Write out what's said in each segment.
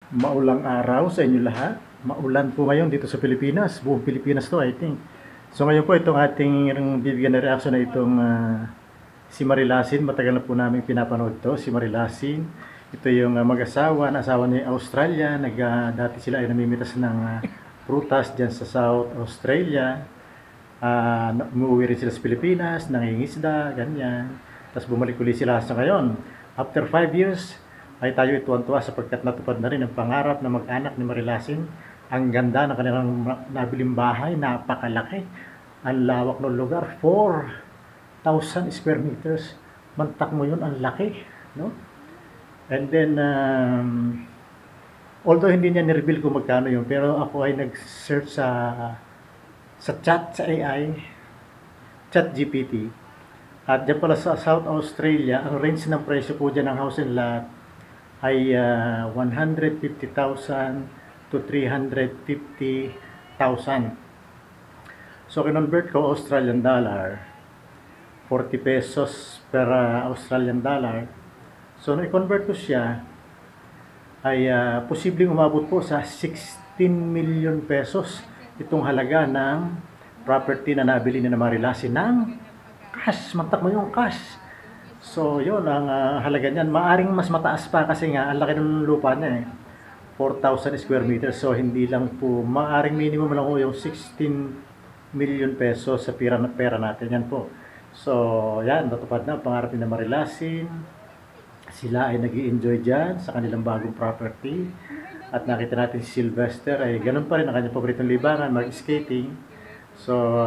Maulang araw sa inyo lahat. Maulan po ngayon dito sa Pilipinas. Buong Pilipinas to, I think. So ngayon po itong ating bibigyan na reaction na itong si Marilasin. Matagal na po namin pinapanood to, si Marilasin. Ito yung mag-asawa, na asawa ni Australia. Dati sila ay namimitas ng prutas dyan sa South Australia. Umuwi rin sila sa Pilipinas, nangingisda, ganyan. Tapos bumalik ulit sila sa ngayon. After 5 years, ay tayo ituwan-tuwa sapagkat natupad na rin ang pangarap na mag-anak ni Marilasin. Ang ganda ng kanilang nabiling bahay, napakalaki. Ang lawak ng lugar, 4,000 square meters. Mantak mo yun, ang laki. No? And then, although hindi niya ni-reveal kung magkano yun, pero ako ay nag-search sa chat, sa AI, chat GPT. At dyan pala sa South Australia, ang range ng presyo po dyan ng house and lot ay 150,000 to 350,000. So, kinonvert ko Australian dollar, 40 pesos per Australian dollar. So, nung i-convert ko siya, ay posibleng umabot po sa 16 million pesos itong halaga ng property na nabili ni Marilasin ng cash. Mantak mo yung cash. So, yun, ang halaga niyan. Maaring mas mataas pa kasi nga, ang laki ng lupa niya eh. 4,000 square meters. So, hindi lang po, maaring minimum lang po yung 16 million pesos sa pera natin. Yan po. So, yan, natupad na ang pangarap ni Marilasin. Sila ay nag-i-enjoy dyan sa kanilang bagong property. At nakita natin si Sylvester ay ganun pa rin ang kanyang paboritong libangan, mag-skating. So,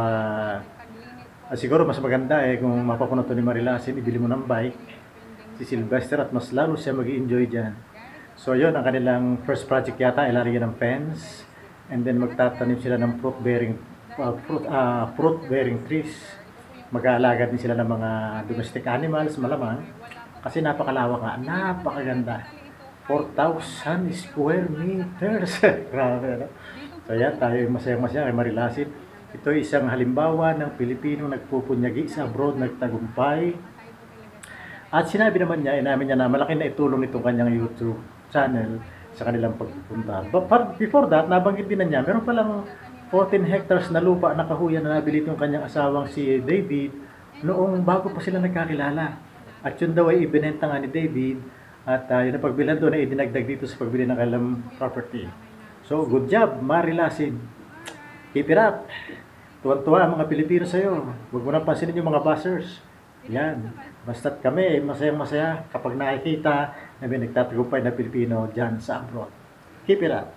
siguro mas maganda kung mapapunod to ni Marilasin, ibili mo ng bike si Sylvester at mas lalo siya mag-i-enjoy dyan. So yun, ang kanilang first project yata ay lalagyan ng fence and then magtatanim sila ng fruit-bearing trees. Mag-aalaga din sila ng mga domestic animals, malamang. Kasi napakalawak nga, napakaganda. 4,000 square meters. Grabe, no? So yan, tayo masayang-masaya kay Marilasin. Ito ay isang halimbawa ng Pilipino nagpupunyagi sa abroad, nagtagumpay. At sinabi naman niya, inamin niya na malaki na itulong nitong kanyang YouTube channel sa kanilang pagpupunta. But before that, nabanggit din na niya, meron palang 14 hectares na lupa na kahuyan na nabili itong kanyang asawang si David noong bago pa sila nagkakilala. At yun daw ay ibinenta nga ni David at yun ang pagbilhan doon ay idinagdag dito sa pagbili ng kanilang property. So, good job, Marilasin. Keep it up. Tuwan-tuwa ang mga Pilipino sa'yo. Huwag mo nang pansinin yung mga buzzers. Yan. Basta't kami, masayang-masaya kapag nakikita na may nagtatagumpay na Pilipino dyan sa abroad. Keep it up.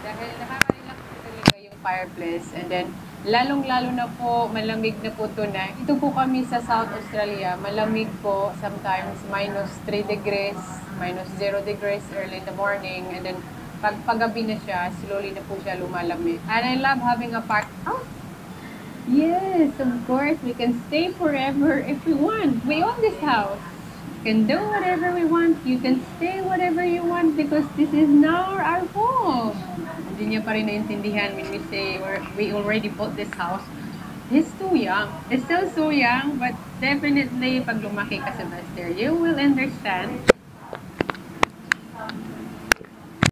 Dahil nakaka-relax talaga yung fireplace. And then, lalong-lalo na po, malamig na po ito na. Ito po kami sa South Australia. Malamig po, sometimes minus 3 degrees, minus 0 degrees early in the morning. And then, pag paggabi na siya, slowly na po siya lumalamig. And I love having a park. Oh! Yes, of course. We can stay forever if we want. We own this house. We can do whatever we want. You can stay whatever you want because this is now our home. Hindi niya pa rin naintindihan when we say we already bought this house. He's too young. He's still so young, but definitely pag lumaki ka, Sylvester, you will understand.